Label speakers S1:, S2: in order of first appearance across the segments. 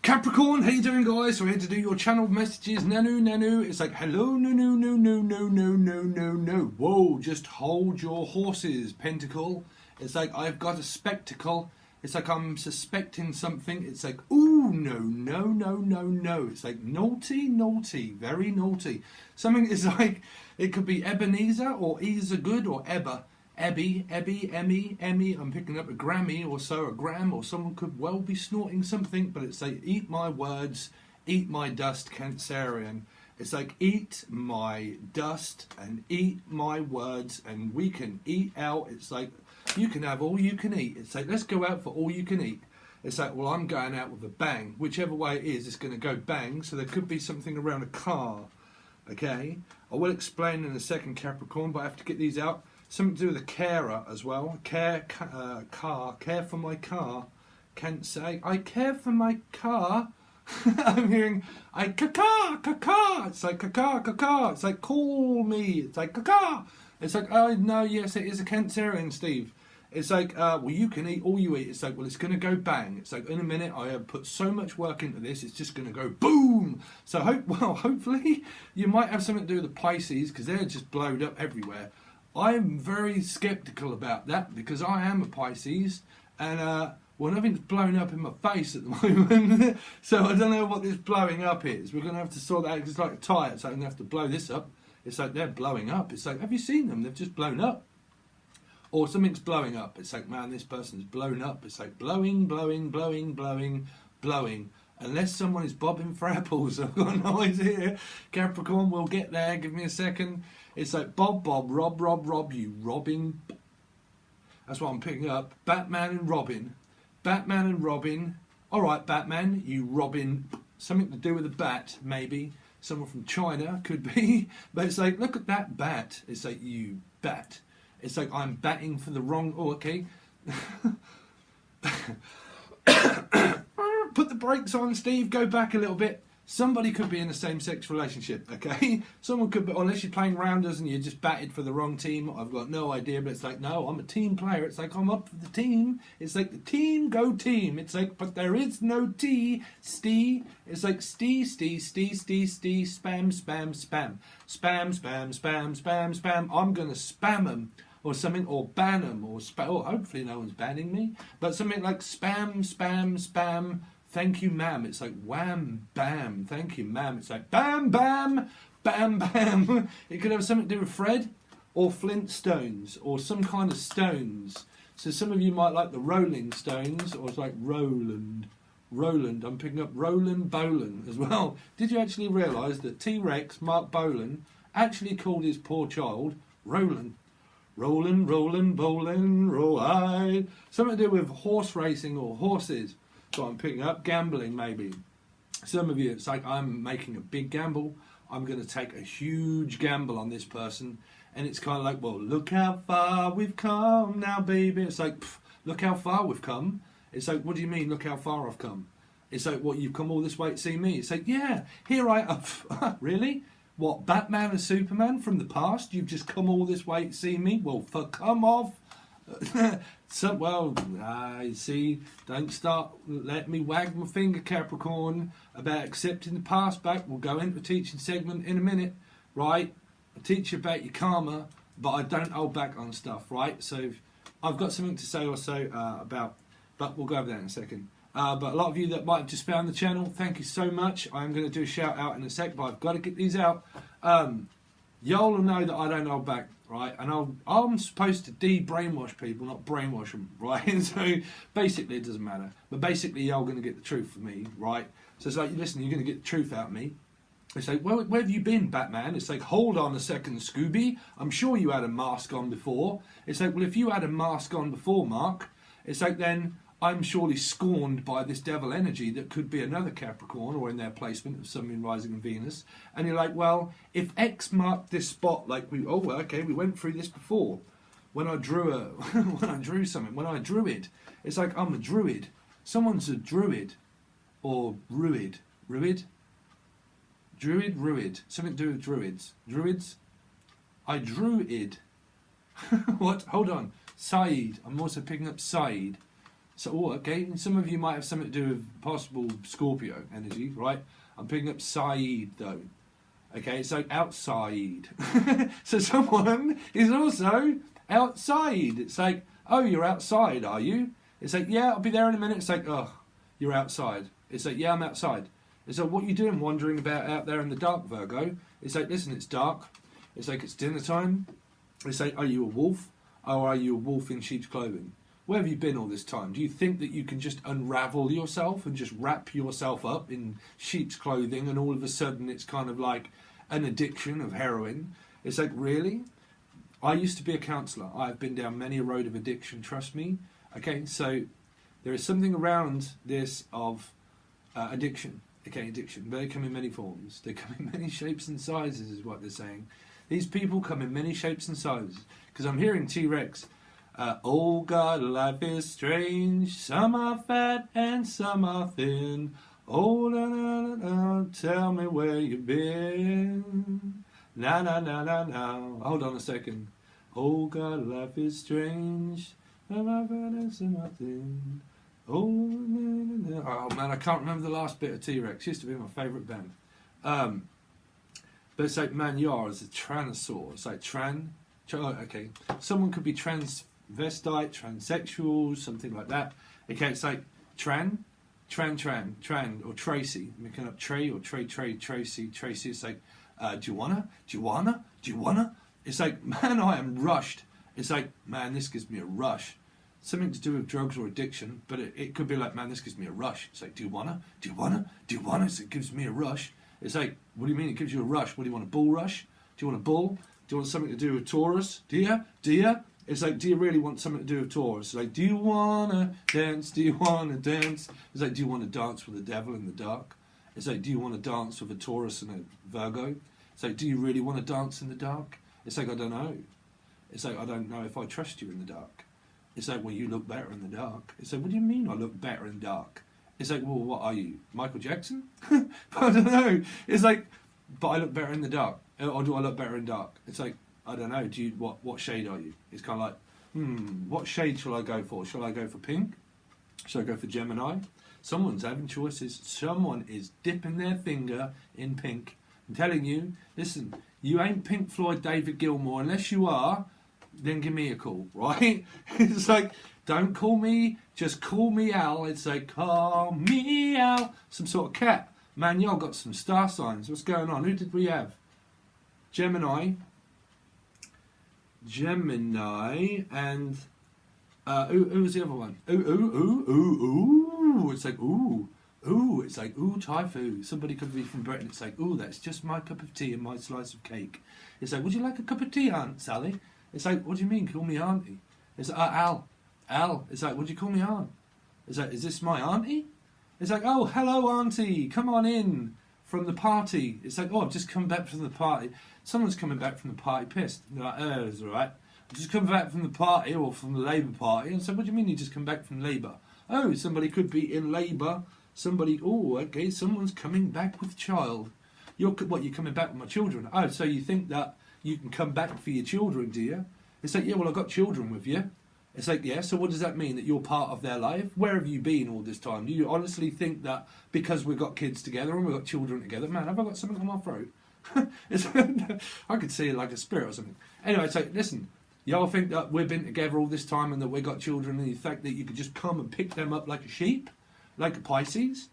S1: Capricorn, how you doing, guys? So we're here to do your channel messages. Nanu. It's like, hello, no. Whoa, just hold your horses, Pentacle. It's like, I've got a spectacle. It's like, I'm suspecting something. It's like, ooh, no. It's like, naughty, very naughty. Something is like, it could be Ebenezer or Ease Good or Ebba. Emmy, I'm picking up a Grammy or so, a gram, or someone could well be snorting something, but it's like, eat my words, eat my dust, Cancerian. It's like, eat my dust and eat my words, and we can eat out. It's like, you can have all you can eat. It's like, let's go out for all you can eat. It's like, well, I'm going out with a bang. Whichever way it is, it's going to go bang, so there could be something around a car, okay? I will explain in a second, Capricorn, but I have to get these out. Something to do with a carer as well. Care for my car. Can't say, I care for my car. I'm hearing, caca. It's like, caca. It's like, call me. It's like, caca. It's like, oh, no, yes, it is a Cancerian, Steve. It's like, well, you can eat all you eat. It's like, well, it's going to go bang. It's like, in a minute, I have put so much work into this, it's just going to go boom. So, hopefully, you might have something to do with the Pisces, because they're just blowed up everywhere. I'm very sceptical about that because I am a Pisces and well, nothing's blown up in my face at the moment. So I don't know what this blowing up is. We're going to have to sort that out because it's like a tyre, so I'm going to have to blow this up. It's like they're blowing up. It's like, have you seen them? They've just blown up. Or something's blowing up. It's like, man, this person's blown up. It's like blowing. Unless someone is bobbing for apples, I've got no idea. Capricorn, we'll get there. Give me a second. It's like Bob, rob, you robbing. That's what I'm picking up. Batman and Robin. All right, Batman, you robbing. Something to do with a bat, maybe. Someone from China, could be. But it's like, look at that bat. It's like, you bat. It's like, I'm batting for the wrong... Oh, okay. Put the brakes on, Steve. Go back a little bit. Somebody could be in a same-sex relationship, okay? Someone could be, unless you're playing rounders and you just batted for the wrong team. I've got no idea, but it's like, no, I'm a team player. It's like, I'm up for the team. It's like, the team, go team. It's like, but there is no T, Stee. It's like, Stee, spam. Spam. I'm going to spam them. Or something, or ban them, or hopefully no one's banning me, but something like spam, thank you, ma'am. It's like wham, bam, thank you, ma'am. It's like bam. It could have something to do with Fred, or Flintstones, or some kind of stones. So some of you might like the Rolling Stones, or it's like Roland. I'm picking up Roland Bolan as well. Did you actually realise that T-Rex, Mark Bolan, actually called his poor child Roland? Rolling, roll I. Something to do with horse racing or horses. So I'm picking up gambling, maybe. Some of you, it's like, I'm making a big gamble. I'm going to take a huge gamble on this person. And it's kind of like, well, look how far we've come now, baby. It's like, look how far we've come. It's like, what do you mean, look how far I've come? It's like, what, you've come all this way to see me? It's like, yeah, here I am. Really? What, Batman and Superman from the past? You've just come all this way to see me? Well, come off. I see. Don't start. Let me wag my finger, Capricorn, about accepting the past back. We'll go into a teaching segment in a minute, right? I teach you about your karma, but I don't hold back on stuff, right? So I've got something to say also about, but we'll go over that in a second. But a lot of you that might have just found the channel, thank you so much. I'm going to do a shout out in a sec, but I've got to get these out. Y'all will know that I don't hold back, right? And I'm supposed to de-brainwash people, not brainwash them, right? So basically it doesn't matter. But basically y'all going to get the truth from me, right? So it's like, listen, you're going to get the truth out of me. It's like, well, where have you been, Batman? It's like, hold on a second, Scooby. I'm sure you had a mask on before. It's like, well, if you had a mask on before, Mark, it's like, then I'm surely scorned by this devil energy that could be another Capricorn or in their placement of Sun, Moon, Rising and Venus. And you're like, well, if X marked this spot, like we went through this before. When I drew when I drew it, it's like, I'm a druid. Someone's a druid or ruid. Something to do with druids. I druid. What? Hold on. Saeed. I'm also picking up Saeed. So, oh, okay, and some of you might have something to do with possible Scorpio energy, right? I'm picking up Saeed, though. Okay, it's like outside. So someone is also outside. It's like, oh, you're outside, are you? It's like, yeah, I'll be there in a minute. It's like, oh, you're outside. It's like, yeah, I'm outside. It's like, what are you doing wandering about out there in the dark, Virgo? It's like, listen, it's dark. It's like, it's dinner time. It's like, are you a wolf? Or are you a wolf in sheep's clothing? Where have you been all this time? Do you think that you can just unravel yourself and just wrap yourself up in sheep's clothing and all of a sudden it's kind of like an addiction of heroin? It's like, really? I used to be a counsellor. I've been down many a road of addiction, trust me. Okay, so there is something around this of addiction. Okay, addiction. They come in many forms. They come in many shapes and sizes is what they're saying. These people come in many shapes and sizes. Because I'm hearing T-Rex. Oh God, life is strange. Some are fat and some are thin. Oh, na, na, na, na, tell me where you've been. Na, na, na, na, na. Hold on a second. Oh God, life is strange. Some are fat and some are thin. Oh, na, na, na. Oh man, I can't remember the last bit of T-Rex. Used to be my favourite band. But it's like, man, you're as a transaur. It's like okay. Someone could be transvestite, transsexual, something like that. Okay, it's like Tran, or Tracy. Making up Trey or Tracy. It's like, do you wanna? It's like, man, I am rushed. It's like, man, this gives me a rush. Something to do with drugs or addiction, but it could be like, man, this gives me a rush. It's like, do you wanna? So it gives me a rush. It's like, what do you mean it gives you a rush? What do you want, a bull rush? Do you want a bull? Do you want something to do with Taurus? Do you? It's like, do you really want something to do with Taurus? It's like, do you wanna dance? Do you wanna dance? It's like, do you want to dance with the devil in the dark? It's like, do you want to dance with a Taurus and a Virgo? It's like, do you really want to dance in the dark? It's like, I don't know. It's like, I don't know if I trust you in the dark. It's like, well, you look better in the dark. It's like, what do you mean I look better in the dark? It's like, well, what are you, Michael Jackson? I don't know. It's like, but I look better in the dark. Or do I look better in dark? It's like, I don't know. Do you what shade are you? It's kind of like, what shade shall I go for? Shall I go for pink? Shall I go for Gemini? Someone's having choices. Someone is dipping their finger in pink. I'm telling you, listen, you ain't Pink Floyd David Gilmour. Unless you are, then give me a call, right? It's like, don't call me, just call me Al. It's like, call me Al. Some sort of cat. Man, y'all got some star signs. What's going on? Who did we have? Gemini, and who was the other one? Ooh. It's like, ooh. It's like, ooh, Typhoon. Somebody could be from Britain. It's like, ooh, that's just my cup of tea and my slice of cake. It's like, would you like a cup of tea, Aunt Sally? It's like, what do you mean, call me auntie? It's like, Al. It's like, would you call me aunt? It's like, is this my auntie? It's like, oh, hello, auntie. Come on in from the party. It's like, oh, I've just come back from the party. Someone's coming back from the party pissed. They're like, oh, it's all right. I've just come back from the party or from the Labour Party. And so, what do you mean you just come back from Labour? Oh, somebody could be in Labour. Somebody, oh, okay, someone's coming back with child. You're coming back with my children? Oh, so you think that you can come back for your children, do you? It's like, yeah, well, I've got children with you. It's like, yeah, so what does that mean? That you're part of their life? Where have you been all this time? Do you honestly think that because we've got kids together and we've got children together, man, have I got something on my throat? I could see it like a spirit or something. Anyway, so listen, y'all think that we've been together all this time and that we've got children and the fact that you could just come and pick them up like a sheep, like a Pisces,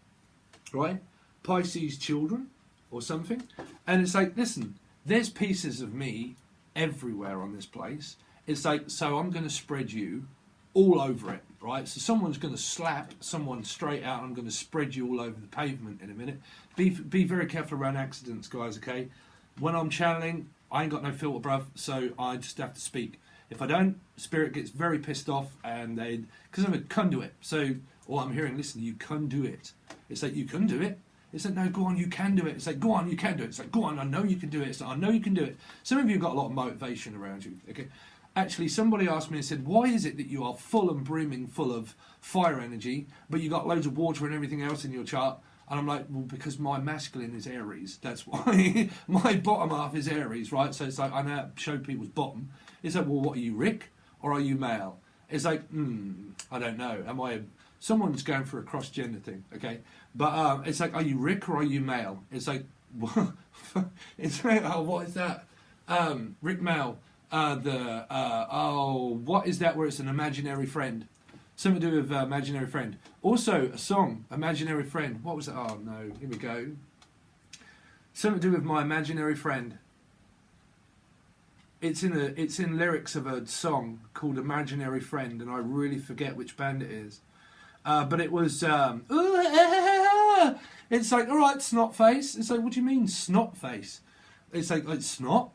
S1: right? Pisces children or something. And it's like, listen, there's pieces of me everywhere on this place. It's like, so I'm going to spread you all over it, right? So someone's going to slap someone straight out. I'm going to spread you all over the pavement in a minute. Be very careful around accidents, guys, okay? When I'm channeling, I ain't got no filter, bruv, so I just have to speak. If I don't, spirit gets very pissed off, and because I'm a conduit. So, or I'm hearing, listen, you can do it. It's like, you can do it. It's like, no, go on, you can do it. It's like, go on, you can do it. It's like, go on, I know you can do it. It's like, I know you can do it. Some of you have got a lot of motivation around you, okay? Actually, somebody asked me and said, why is it that you are full and brimming full of fire energy, but you got loads of water and everything else in your chart? And I'm like, well, because my masculine is Aries. That's why. My bottom half is Aries, right? So it's like, I now show people's bottom. It's like, well, what are you, Rick? Or are you male? It's like, I don't know. Someone's going for a cross-gender thing, okay? But it's like, are you Rick or are you male? It's like, it's like, oh, what is that? Rick Male. What is that where it's an imaginary friend? Something to do with imaginary friend. Also, a song, Imaginary Friend. What was it? Oh, no. Here we go. Something to do with my imaginary friend. It's in lyrics of a song called Imaginary Friend, and I really forget which band it is. But it was, it's like, all right, snot face. It's like, what do you mean snot face? It's like snot?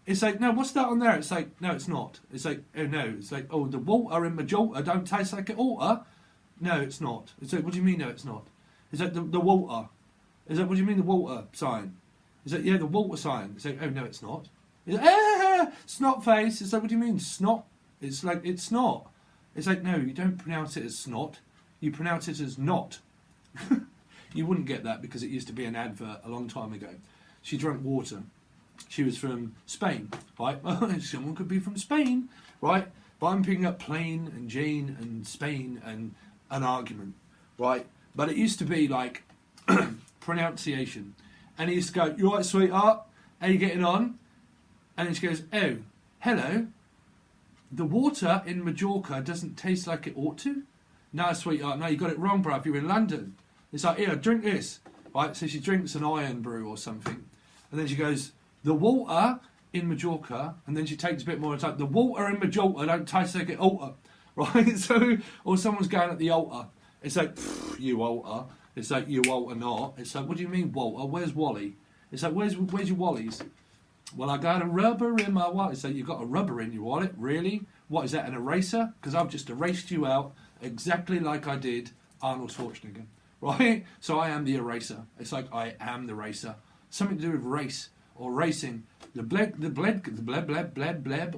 S1: It's like, no, what's that on there? It's like, no, it's not. It's like, oh no. It's like, oh, the water in Majorca don't taste like an water. No, it's not. It's like, what do you mean, no, it's not? It's like, the water. It's like, what do you mean, the water sign? It's like, yeah, the water sign. It's like, oh no, it's not. It's like, snot face. It's like, what do you mean, snot? It's like, it's snot. It's like, no, you don't pronounce it as snot. You pronounce it as not. You wouldn't get that because it used to be an advert a long time ago. She drank water. She was from Spain, right? Someone could be from Spain, right? But I'm picking up plane and Jane and Spain and an argument, right? But it used to be like pronunciation. And he used to go, you all right, sweetheart? How you getting on? And then she goes, oh, hello. The water in Majorca doesn't taste like it ought to. No, sweetheart, no, you got it wrong, bruv. You're in London. It's like, here, drink this. Right? So she drinks an iron brew or something. And then she goes, the water in Majorca, and then she takes a bit more. It's like, the water in Majorca don't taste like it ought to. Right? So, or someone's going at the altar. It's like, you altar. It's like, you altar not. It's like, what do you mean, Walter? Where's Wally? It's like, where's your Wallies? Well, I got a rubber in my wallet. It's like, you got a rubber in your wallet? Really? What, is that an eraser? Because I've just erased you out exactly like I did Arnold Schwarzenegger. Right? So I am the eraser. It's like, I am the racer. Something to do with race or racing. The bleb,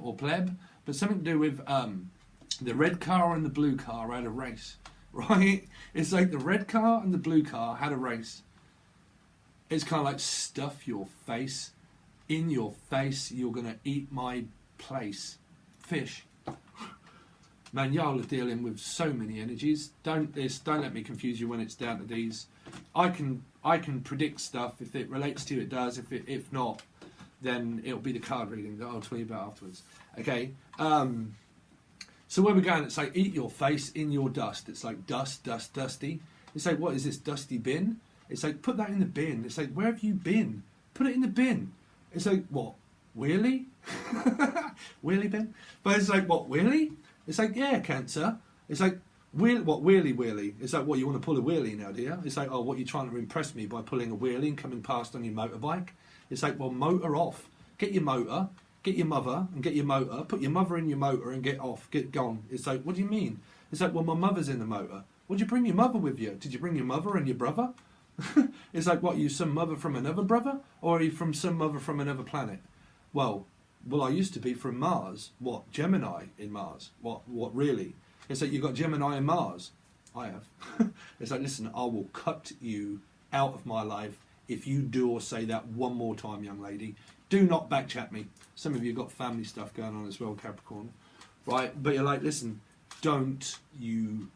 S1: or pleb, but something to do with the red car and the blue car had a race. Right? It's like the red car and the blue car had a race. It's kind of like, stuff your face. In your face, you're going to eat my place. Fish. Man, y'all are dealing with so many energies. Don't let me confuse you when it's down to these. I can predict stuff. If it relates to you, it does. If not, then it'll be the card reading that I'll tell you about afterwards. Okay. So where we're going, it's like, eat your face in your dust. It's like dust, dusty. It's like, what is this, dusty bin? It's like, put that in the bin. It's like, where have you been? Put it in the bin. It's like, what, wheelie? Wheelie bin? But it's like, what, wheelie? It's like, yeah, Cancer. It's like, wheelie? It's like, what, you want to pull a wheelie now, do you? It's like, oh, what, you trying to impress me by pulling a wheelie and coming past on your motorbike? It's like, well, motor off. Get your motor, get your mother and get your motor, put your mother in your motor and get off, get gone. It's like, what do you mean? It's like, well, my mother's in the motor. Would you bring your mother with you? Did you bring your mother and your brother? It's like, what, you some mother from another brother? Or are you from some mother from another planet? Well, I used to be from Mars. What, Gemini in Mars? What really? It's like, you got Gemini in Mars. I have. It's like, listen, I will cut you out of my life if you do or say that one more time, young lady. Do not backchat me. Some of you got family stuff going on as well, Capricorn. Right? But you're like, listen, don't you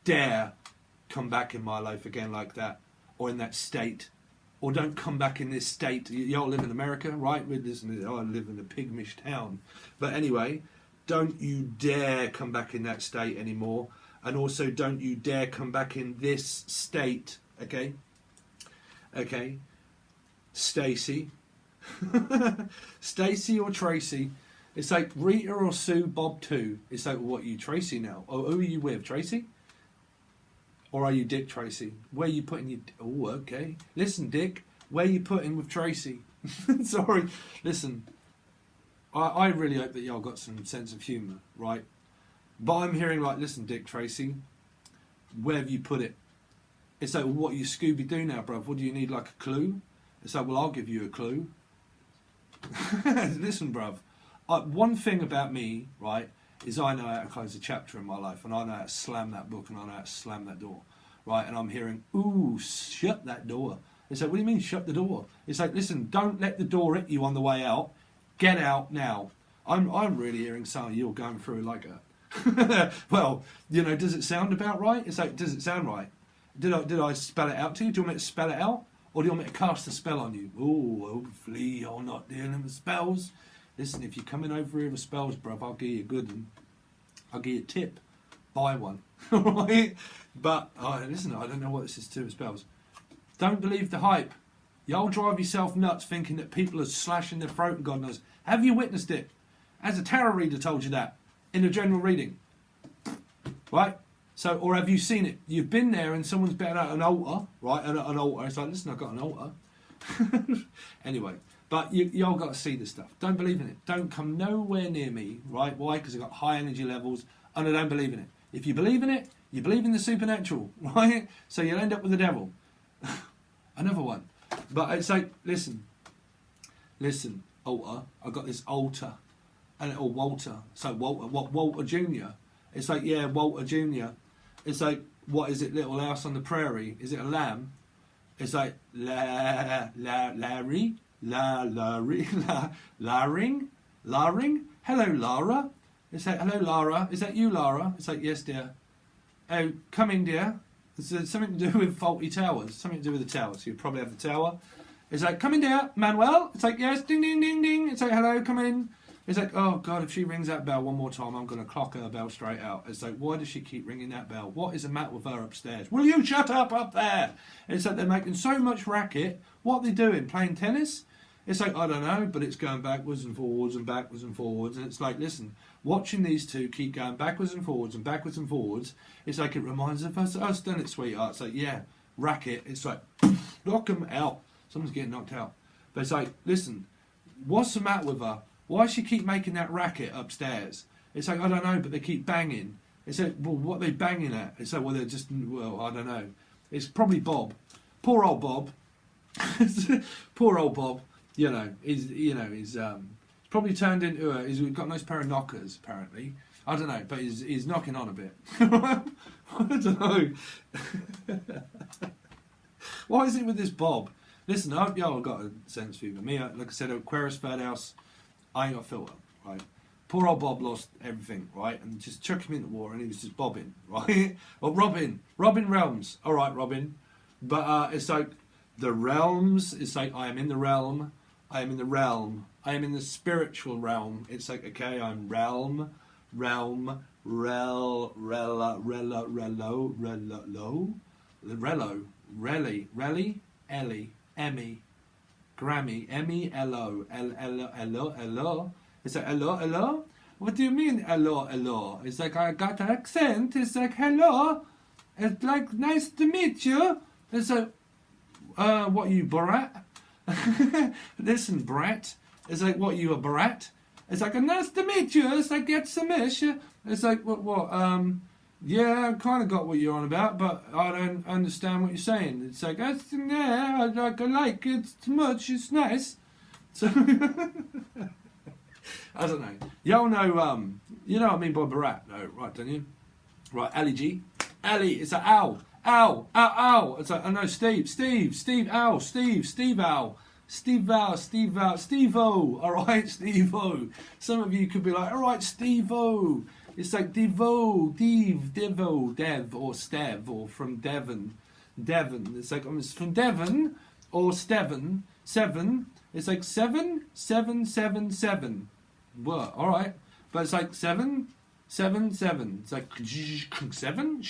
S1: dare come back in my life again like that. Or in that state. Or don't come back in this state. Y'all live in America, right? Listen, I live in a pygmish town. But anyway, don't you dare come back in that state anymore. And also, don't you dare come back in this state. Okay? Okay? Stacey. Stacey or Tracy. It's like Rita or Sue, Bob too. It's like, what, you Tracy now? Oh, who are you with? Tracy? Or are you Dick Tracy? Where are you putting your... Oh, okay. Listen, Dick, where are you putting with Tracy? Sorry. Listen, I really hope that y'all got some sense of humour, right? But I'm hearing like, listen, Dick Tracy, where have you put it? It's like, well, what you Scooby-Doo now, bruv? What do you need, like a clue? It's like, well, I'll give you a clue. Listen, bruv. One thing about me, right, is I know how to close a chapter in my life, and I know how to slam that book, and I know how to slam that door, right? And I'm hearing, ooh, shut that door. It's like, what do you mean, shut the door? It's like, listen, don't let the door hit you on the way out. Get out now. I'm really hearing some of you going through like Well, you know, does it sound about right? It's like, does it sound right? Did I spell it out to you? Do you want me to spell it out? Or do you want me to cast a spell on you? Oh, hopefully you're not dealing with spells. Listen, if you're coming over here with spells, bruv, I'll give you a good one. I'll give you a tip. Buy one. Right? But, listen, I don't know what this is to do with spells. Don't believe the hype. You'll drive yourself nuts thinking that people are slashing their throat and God knows. Have you witnessed it? Has a tarot reader told you that in a general reading? Right? So, or have you seen it? You've been there and someone's been at an altar, right? An altar. It's like, listen, I've got an altar. Anyway, but y'all got to see this stuff. Don't believe in it. Don't come nowhere near me, right? Why? Because I've got high energy levels and I don't believe in it. If you believe in it, you believe in the supernatural, right? So you'll end up with the devil. Another one. But it's like, listen, altar. I've got this altar. Or Walter. So Walter Jr. It's like, yeah, Walter Jr. It's like, what is it, Little House on the Prairie? Is it a lamb? It's like, Larry? Laring? Hello, Lara. It's like, hello, Lara. Is that you, Lara? It's like, yes, dear. Oh, come in, dear. It's something to do with faulty towers. Something to do with the tower. So you probably have the tower. It's like, come in, dear. Manuel? It's like, yes, ding, ding, ding, ding. It's like, hello, come in. It's like, oh, God, if she rings that bell one more time, I'm going to clock her bell straight out. It's like, why does she keep ringing that bell? What is the matter with her upstairs? Will you shut up there? It's like they're making so much racket. What are they doing? Playing tennis? It's like, I don't know, but it's going backwards and forwards and backwards and forwards. And it's like, listen, watching these two keep going backwards and forwards and backwards and forwards, it's like it reminds us of us, doesn't it, sweetheart? It's like, yeah, racket. It's like, knock them out. Someone's getting knocked out. But it's like, listen, what's the matter with her? Why does she keep making that racket upstairs? It's like, I don't know, but they keep banging. It's like, well, what are they banging at? It's like, well, they're just, well, I don't know. It's probably Bob. Poor old Bob. Poor old Bob. You know, he's probably turned into he's got a nice pair of knockers, apparently. I don't know, but he's knocking on a bit. I don't know. What is it with this Bob? Listen, I hope y'all got a sense for me. Like I said, Aquarius third house, I ain't got a filter, right? Poor old Bob lost everything, right? And just chuck him into water and he was just bobbing, right? Or Robin Realms. All right, Robin. But it's like the realms, it's like I am in the realm. I am in the realm. I am in the spiritual realm. It's like, okay, I'm rello, Ellie, Emmy, Grammy, Emmy, hello. It's like, hello? What do you mean, hello? It's like, I got an accent. It's like, hello. It's like, nice to meet you. It's like, what, you brat? Listen, brat. It's like, what, you a brat? It's like, nice to meet you. It's like, get some ish. It's like, what, yeah, I kind of got what you're on about, but I don't understand what you're saying. It's like, I like it too much, it's nice. So, I don't know. Y'all know, you know what I mean by brat, no, right, don't you? Right, Ali G. Ali, it's like, ow. It's like, I know, Steve, ow, Steve, ow. Steve-O, alright, Steve-O. Some of you could be like, alright, Steve-O. It's like Dev, or Stev, or from Devon. It's like, it's from Devon, or Steven, 7. It's like 7. Well, alright. But it's like 7. It's like 7.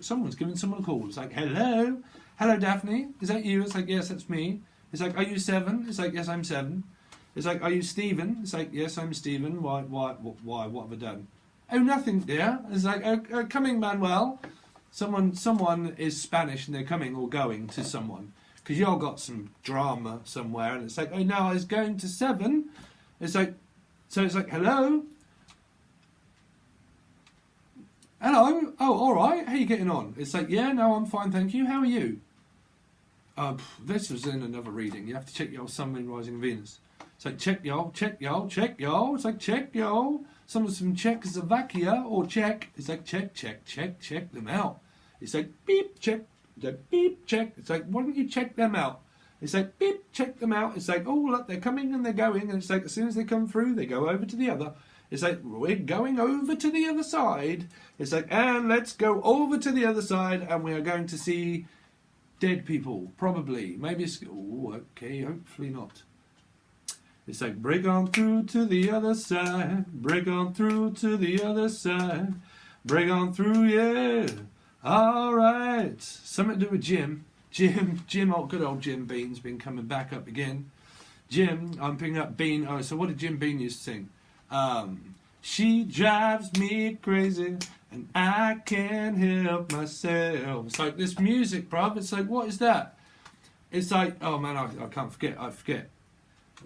S1: Someone's giving someone a call. It's like, hello, Daphne. Is that you? It's like, yes, that's me. It's like, are you 7? It's like, yes, I'm 7. It's like, are you Stephen? It's like, yes, I'm Stephen. Why? What have I done? Oh, nothing, dear. It's like, coming, Manuel. Someone is Spanish and they're coming or going to someone. Because y'all got some drama somewhere. And it's like, oh, no, I was going to 7. It's like, so it's like, hello? Hello? Oh, all right. How are you getting on? It's like, yeah, no, I'm fine, thank you. How are you? This was in another reading. You have to check your Sun, Moon, Rising, Venus. It's like, check y'all. It's like, check y'all. Someone's from Czechoslovakia or Czech. It's like, check them out. It's like, beep, check. It's like, beep, check. It's like, why don't you check them out? It's like, beep, check them out. It's like, oh, look, they're coming and they're going. And it's like, as soon as they come through, they go over to the other. It's like, we're going over to the other side. It's like, and let's go over to the other side, and we are going to see dead people, probably. Maybe it's, oh, okay, hopefully not. It's like, break on through to the other side, break on through to the other side, break on through, yeah. All right. Something to do with Jim. Jim, good old Jim Bean's been coming back up again. Jim, I'm picking up Bean. Oh, so what did Jim Bean used to sing? She drives me crazy and I can't help myself. It's like this music, bruv. It's like, what is that? It's like, oh man, I can't forget. I forget.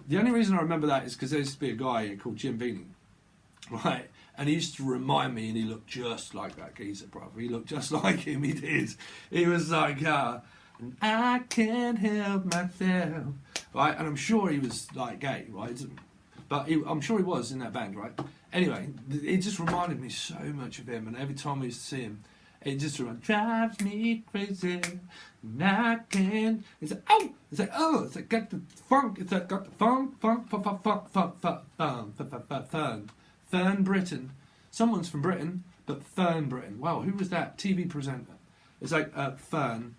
S1: The only reason I remember that is because there used to be a guy called Jim Beanie, right? And he used to remind me, and he looked just like that geezer, bruv. He looked just like him. He did. He was like, I can't help myself, right? And I'm sure he was like gay, right? But I'm sure he was in that band, right? Anyway, it just reminded me so much of him, and every time I used to see him, it just drives me crazy, and I can't. It's like, oh, it's like, oh, it's like got the funk. It's like got the funk. Fern Britain. Someone's from Britain, but Fern Britain. Wow, who was that? TV presenter. It's like Fern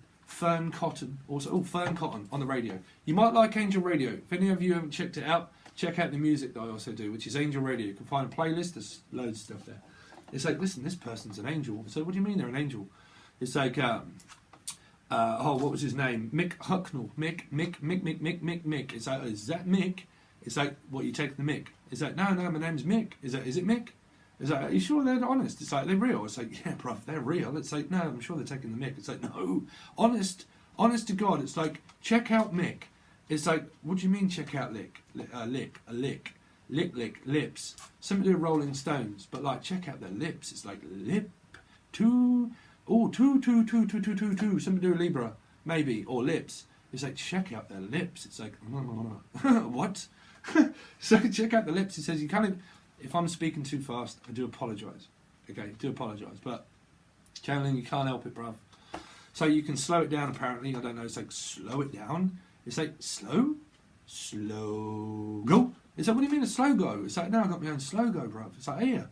S1: Cotton. Also, Fern Cotton on the radio. You might like Angel Radio. If any of you haven't checked it out, check out the music that I also do, which is Angel Radio. You can find a playlist. There's loads of stuff there. It's like, listen, this person's an angel. So what do you mean they're an angel? It's like, what was his name? Mick Hucknall. Mick. It's like, is that Mick? It's like, what, you take the Mick? It's like, no, my name's Mick. Is it Mick? It's like, are you sure they're honest? It's like, they're real. It's like, yeah, bruv, they're real. It's like, no, I'm sure they're taking the Mick. It's like, no, honest to God. It's like, check out Mick. It's like, what do you mean check out lick, lips? Something to do with Rolling Stones, but like, check out their lips. It's like, lip, two, something to do with Libra, maybe, or lips. It's like, check out their lips. It's like, what? So check out the lips. He says, you kind of, if I'm speaking too fast, I do apologise. Okay, do apologise. But channeling, you can't help it, bruv. So you can slow it down, apparently. I don't know. It's like, slow it down. It's like, slow go. It's like, what do you mean a slow go? It's like, no, I got my own slow go, bruv. It's like, yeah.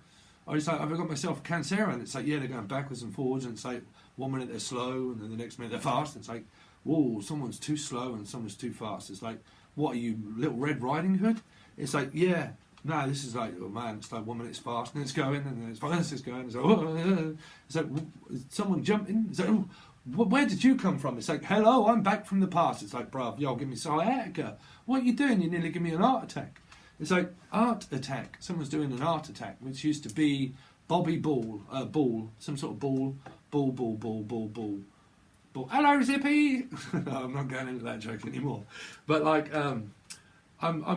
S1: Or it's like, I've got myself a Cancera, and it's like, yeah, they're going backwards and forwards, and it's like, 1 minute they're slow, and then the next minute they're fast. It's like, whoa, someone's too slow and someone's too fast. It's like, what are you, Little Red Riding Hood? It's like, yeah. No, this is like, oh man, it's like 1 minute it's fast, and it's going, and then it's fast, it's going. It's like, oh, it's like, is someone jumping? It's like, oh, where did you come from? It's like, hello, I'm back from the past. It's like, bruv, yo, give me sciatica. What are you doing? You nearly give me an heart attack. It's like, art attack. Someone's doing an art attack, which used to be Bobby Ball, some sort of ball. Hello, Zippy. No, I'm not going into that joke anymore. But like, I'm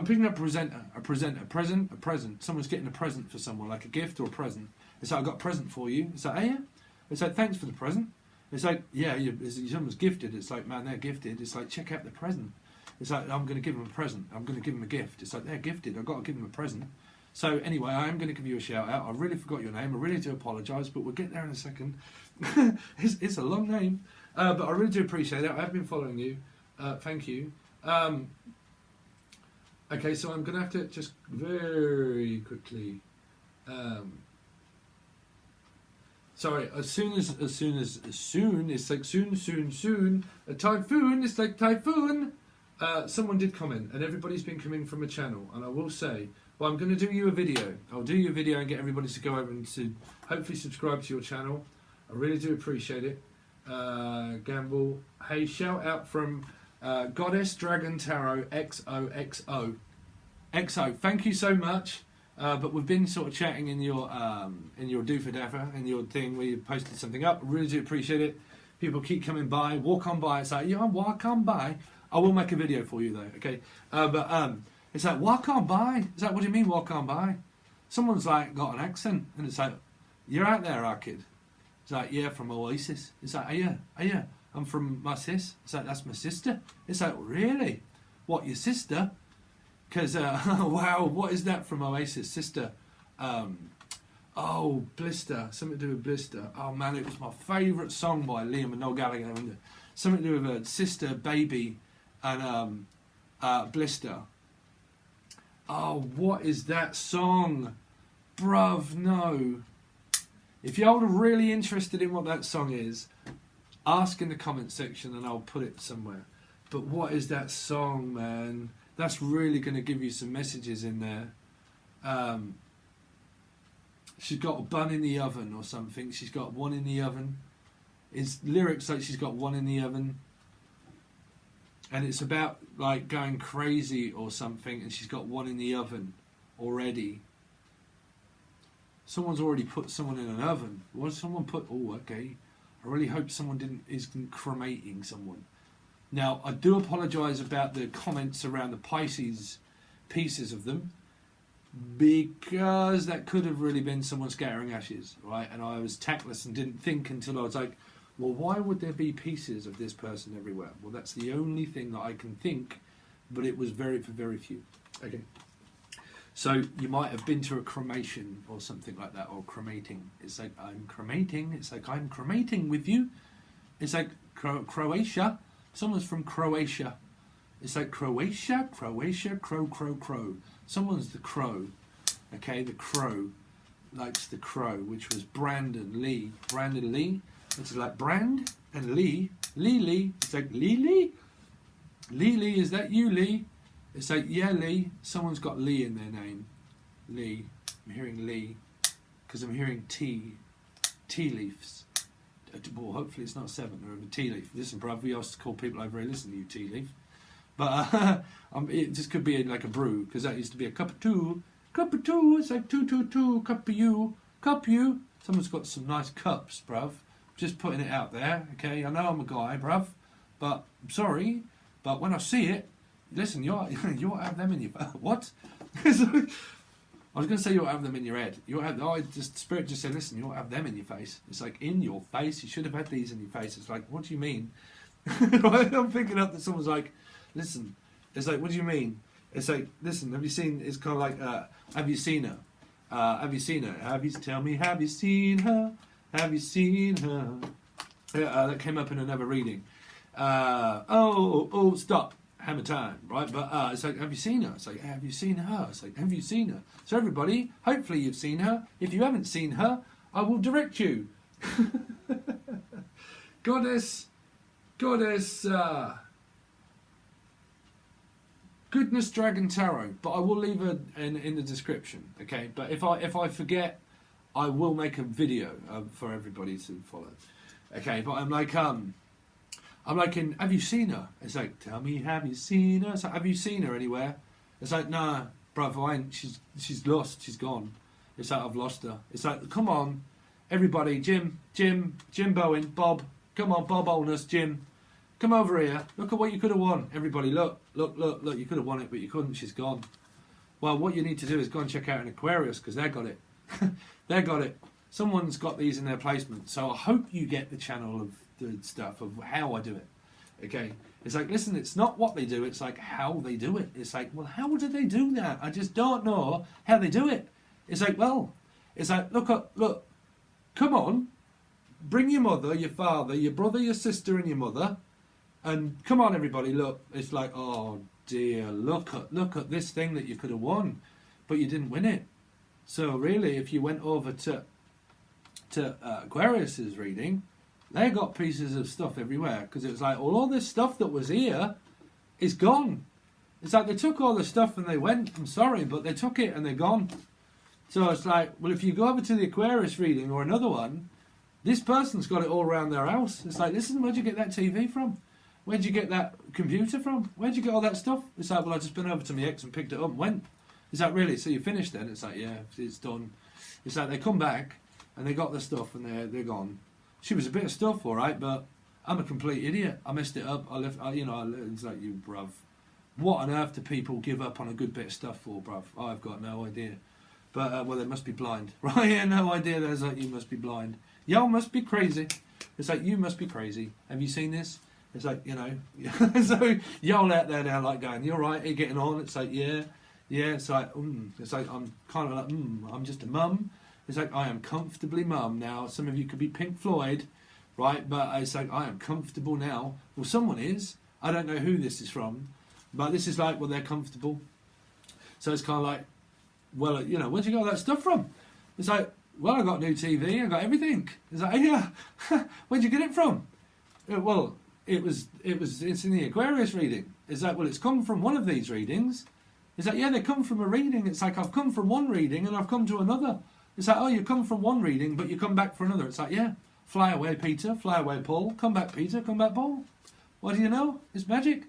S1: picking up a present. Someone's getting a present for someone, like a gift or a present. It's like, I got a present for you. It's like, hey, yeah. It's like, thanks for the present. It's like, yeah, someone's gifted. It's like, man, they're gifted. It's like, check out the present. It's like, I'm going to give them a present. I'm going to give them a gift. It's like, they're gifted. I've got to give them a present. So anyway, I am going to give you a shout out. I really forgot your name. I really do apologise, but we'll get there in a second. It's a long name, but I really do appreciate it. I have been following you. Thank you. Okay, so I'm going to have to just very quickly. Sorry, it's like soon. A typhoon, it's like typhoon. Someone did comment, and everybody's been coming from a channel, and I will say, well, I'm going to do you a video. I'll do you a video and get everybody to go over and to hopefully subscribe to your channel. I really do appreciate it. Gamble. Hey, shout out from Goddess Dragon Tarot XOXO. XO, thank you so much. But we've been sort of chatting in your Doofa Daffa, in your thing where you posted something up. I really do appreciate it. People keep coming by, walk on by. It's like, yeah, walk on by. I will make a video for you though, okay? But it's like, walk on by. It's like, what do you mean walk on by? Someone's like got an accent, and it's like, you're out there, our kid. It's like, yeah, from Oasis. It's like, yeah, I'm from my sis. It's like, that's my sister. It's like, really? What, your sister? Because, wow, what is that from Oasis? Sister. Blister. Something to do with Blister. Oh, man, it was my favourite song by Liam and Noel Gallagher. Something to do with a sister, baby, and Blister. Oh, what is that song? bruv, no. If you're really interested in what that song is, ask in the comment section and I'll put it somewhere. But what is that song, man? That's really going to give you some messages in there. She's got a bun in the oven or something. She's got one in the oven. It's lyrics like she's got one in the oven. And it's about like going crazy or something, and she's got one in the oven already. Someone's already put someone in an oven. What did someone put? Oh, okay. I really hope someone isn't cremating someone. Now, I do apologise about the comments around the Pisces pieces of them, because that could have really been someone scattering ashes, right? And I was tactless and didn't think until I was like, well, why would there be pieces of this person everywhere? Well, that's the only thing that I can think, but it was for very few. Okay. So you might have been to a cremation or something like that, or cremating. It's like, I'm cremating. It's like, I'm cremating with you. It's like Croatia. Someone's from Croatia. It's like Croatia, crow. Someone's the crow. Okay, the crow likes the crow, which was Brandon Lee. Brandon Lee. It's like Brand and Lee. Lee. It's like Lee. Lee, is that you, Lee? It's like, yeah, Lee. Someone's got Lee in their name. Lee. I'm hearing Lee because I'm hearing tea leaves. Well, hopefully it's not 7 or a tea leaf. Listen, bruv, we used to call people over here, listen to you, tea leaf. But it just could be like a brew, because that used to be a cup of two. It's like two, cup of you. Someone's got some nice cups, bruv. Just putting it out there, okay? I know I'm a guy, bruv, but I'm sorry. But when I see it, listen, you ought to have them in your... What? I was going to say you ought to have them in your head. You ought to have... Spirit just said, listen, you ought to have them in your face. It's like, in your face? You should have had these in your face. It's like, what do you mean? I'm picking up that someone's like, listen. It's like, what do you mean? It's like, listen, have you seen... It's kind of like, have you seen her? Have you seen her? Tell me, have you seen her? Have you seen her? That came up in another reading. Stop. Hammer time, right? But it's like, have you seen her? It's like, have you seen her? It's like, have you seen her? So everybody, hopefully you've seen her. If you haven't seen her, I will direct you. Goddess, Goodness Dragon Tarot, but I will leave it in the description, okay? But if I forget, I will make a video for everybody to follow, okay? But I'm like, have you seen her? It's like, tell me, have you seen her? It's like, have you seen her anywhere? It's like, nah, bruv, I ain't. She's lost. She's gone. It's like, I've lost her. It's like, come on, everybody, Jim Bowen, Bob, come on, Bob Olness, Jim, come over here. Look at what you could have won. Everybody, look. You could have won it, but you couldn't. She's gone. Well, what you need to do is go and check out an Aquarius, because they got it. They got it. Someone's got these in their placement. So I hope you get the channel of the stuff of how I do it. Okay, it's like, listen, it's not what they do, it's like how they do it. It's like, well, how do they do that? I just don't know how they do it. It's like, well, it's like, look, come on, bring your mother, your father, your brother, your sister, and your mother, and come on, everybody, look. It's like, oh dear, look at this thing that you could have won, but you didn't win it. So really, if you went over to Aquarius's reading, they got pieces of stuff everywhere, because it was like, all this stuff that was here is gone. It's like they took all the stuff and they went, I'm sorry, but they took it and they're gone. So it's like, well, if you go over to the Aquarius reading or another one, this person's got it all around their house. It's like, listen, where'd you get that TV from? Where'd you get that computer from? Where'd you get all that stuff? It's like, well, I just been over to my ex and picked it up and went. Is that really? So you finished then? It's like, yeah, it's done. It's like they come back and they got the stuff and they're gone. She was a bit of stuff, all right, but I'm a complete idiot. I messed it up. It's like, you, bruv. What on earth do people give up on a good bit of stuff for, bruv? I've got no idea. But, well, they must be blind. Right, yeah, no idea. There's like, you must be blind. Y'all must be crazy. It's like, you must be crazy. Have you seen this? It's like, so y'all out there now like going, you're right, are you getting on? It's like, yeah. It's like, It's like, I'm kind of like, I'm just a mum. It's like, I am comfortably mum now. Some of you could be Pink Floyd, right? But it's like, I am comfortable now. Well, someone is. I don't know who this is from. But this is like, well, they're comfortable. So it's kind of like, well, where'd you get all that stuff from? It's like, well, I got a new TV, I got everything. It's like, yeah, where'd you get it from? Well, it's in the Aquarius reading. It's like, well, it's come from one of these readings. It's like, yeah, they come from a reading. It's like, I've come from one reading and I've come to another. It's like, oh, you come from one reading, but you come back for another. It's like, yeah, fly away, Peter, fly away, Paul. Come back, Peter, come back, Paul. What do you know? It's magic.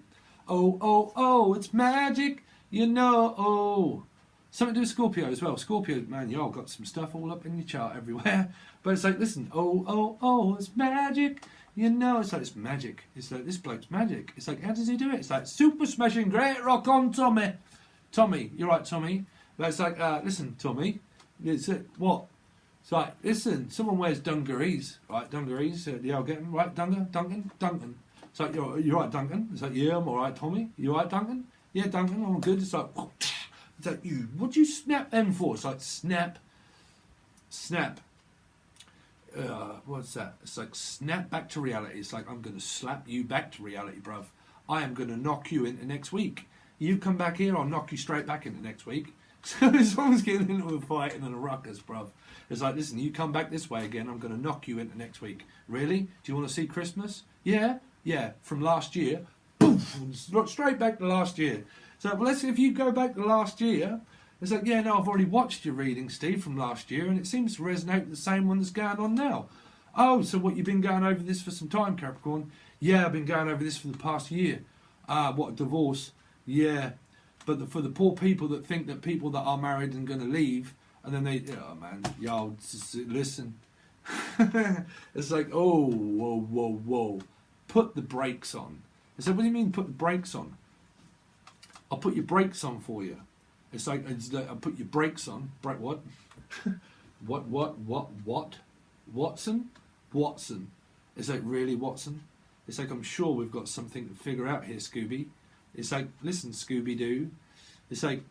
S1: Oh, oh, oh, it's magic. You know, oh. Something to do with Scorpio as well. Scorpio, man, y'all got some stuff all up in your chart everywhere. But it's like, listen, oh, oh, oh, it's magic. You know, it's like, it's magic. It's like, this bloke's magic. It's like, how does he do it? It's like, super smashing, great, rock on, Tommy. Tommy, you're right, Tommy. But it's like, listen, Tommy. It's what? It's like, listen, someone wears dungarees, right? Dungarees, yeah, I'll get them, right? Duncan. It's like, you're right, Duncan. It's like, yeah, I'm all right, Tommy. You all right, Duncan? Yeah, Duncan, I'm good. It's like, you. What do you snap them for? It's like, snap. What's that? It's like, snap back to reality. It's like, I'm going to slap you back to reality, bruv. I am going to knock you into next week. You come back here, I'll knock you straight back into next week. So if someone's getting into a fight and a ruckus, bruv, it's like, listen, you come back this way again, I'm going to knock you into next week. Really? Do you want to see Christmas? Yeah, from last year. Poof, straight back to last year. So, well, if you go back to last year, it's like, yeah, no, I've already watched your reading, Steve, from last year, and it seems to resonate with the same one that's going on now. Oh, so what, you've been going over this for some time, Capricorn? Yeah, I've been going over this for the past year. What, divorce? Yeah. But for the poor people that think that people that are married and going to leave, and then they, oh man, y'all, listen. It's like, oh, whoa. Put the brakes on. I said, what do you mean put the brakes on? I'll put your brakes on for you. It's like, I'll put your brakes on. Brake what? What? Watson? It's like, really, Watson? It's like, I'm sure we've got something to figure out here, Scooby. It's like, listen, Scooby-Doo. It's like,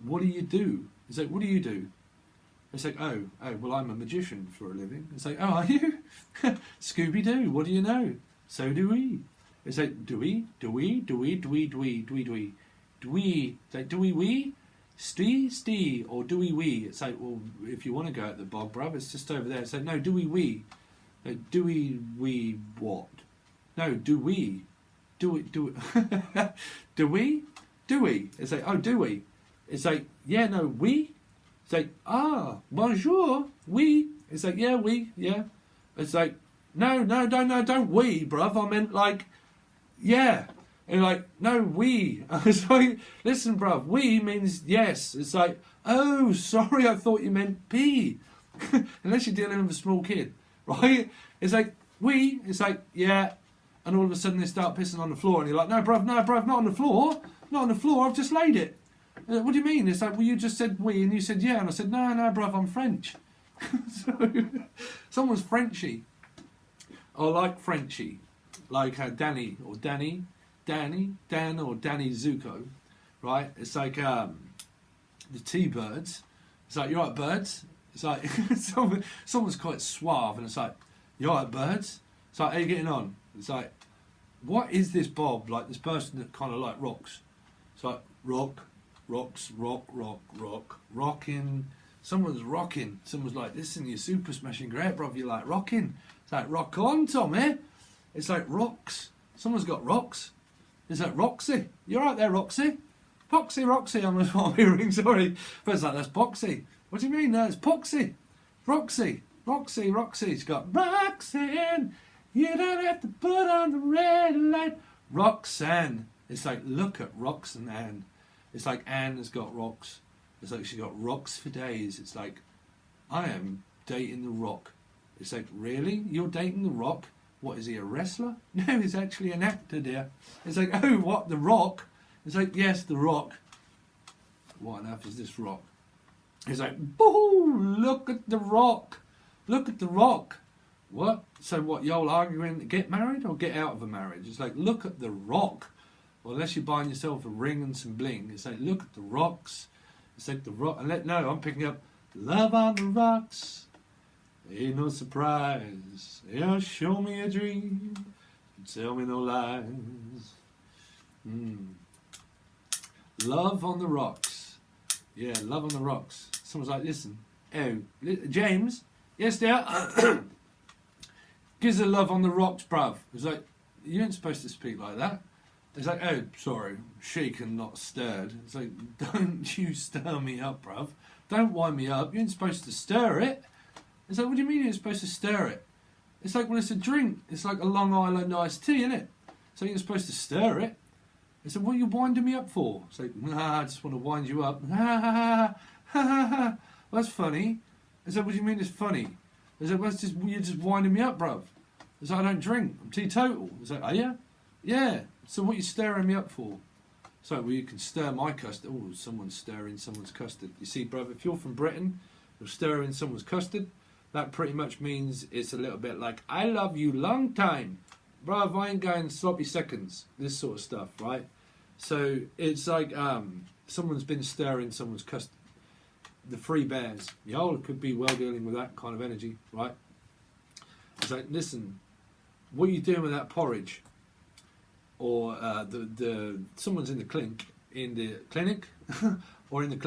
S1: what do you do? It's like, what do you do? It's like, oh, well, I'm a magician for a living. It's like, oh, are you? Scooby-Doo, what do you know? So do we. It's like, do we? It's like, do we? Stee, or do we? It's like, well, if you want to go at the bog, bruv, it's just over there. It's like, no, do we? Like, do we what? No, do we? Do it. Do we? It's like, oh, do we? It's like, yeah, no, we? It's like, bonjour, we? It's like, yeah, we, yeah. It's like, no, don't we, bruv. I meant like, yeah. And like, no, we. It's like, listen, bruv, we means yes. It's like, oh, sorry, I thought you meant pee. Unless you're dealing with a small kid, right? It's like, we. It's like, yeah. And all of a sudden they start pissing on the floor, and you're like, no, bruv, not on the floor. Not on the floor, I've just laid it. What do you mean? It's like, well, you just said we, and you said yeah. And I said, no, bruv, I'm French. So, someone's Frenchy. I like Frenchy. Like Dan or Danny Zuko, right? It's like the T-Birds. It's like, you right, birds? It's like, someone's quite suave, and it's like, you right, birds? It's like, how you getting on? It's like, what is this Bob? Like, this person that kind of like rocks. It's like, rocking. Someone's rocking. Someone's like, listen, you're super smashing great, bruv. You like rocking. It's like, rock on, Tommy. It's like, rocks. Someone's got rocks. It's like, Roxy. You're right there, Roxy. Roxy, I'm not hearing, sorry. But it's like, that's Poxy. What do you mean? No, it's Poxy. Roxy. It's got Roxanne. You don't have to put on the red light. Roxanne. It's like, look at Roxanne. It's like, Anne has got rocks. It's like, she got rocks for days. It's like, I am dating the Rock. It's like, really? You're dating the Rock? What, is he a wrestler? No, he's actually an actor, dear. It's like, oh, what, the Rock? It's like, yes, the Rock. What on earth is this Rock? It's like, boo, look at the Rock. Look at the Rock. What? So what, y'all arguing to get married or get out of a marriage? It's like, look at the Rock. Well, unless you're buying yourself a ring and some bling. It's like, look at the rocks. It's like the Rock. And no, I'm picking up Love on the Rocks. Ain't no surprise. Yeah, show me a dream. Tell me no lies. Love on the Rocks. Yeah, Love on the Rocks. Someone's like, listen, Oh, James? Yes, dear? Gives her love on the rocks, bruv. It's like, you ain't supposed to speak like that. It's like, oh, sorry, shaken, not stirred. It's like, don't you stir me up, bruv. Don't wind me up. You ain't supposed to stir it. It's like, what do you mean you're supposed to stir it? It's like, well, it's a drink. It's like a Long Island iced tea, isn't it? So you're supposed to stir it. It's like, what are you winding me up for? It's like, nah, I just want to wind you up. Ha ha ha ha ha ha. That's funny. It's like, what do you mean it's funny? It's like, well, you're just winding me up, bruv. It's like, I don't drink. I'm teetotal. It's like, are you? Yeah. So what are you stirring me up for? It's like, well, you can stir my custard. Oh, someone's stirring someone's custard. You see, bruv, if you're from Britain, you're stirring someone's custard. That pretty much means it's a little bit like, I love you long time. Bruv, I ain't going sloppy seconds. This sort of stuff, right? So it's like someone's been stirring someone's custard. The Three Bears. Y'all could be well dealing with that kind of energy, right? It's like, listen, what are you doing with that porridge? Or someone's in the clinic, or in the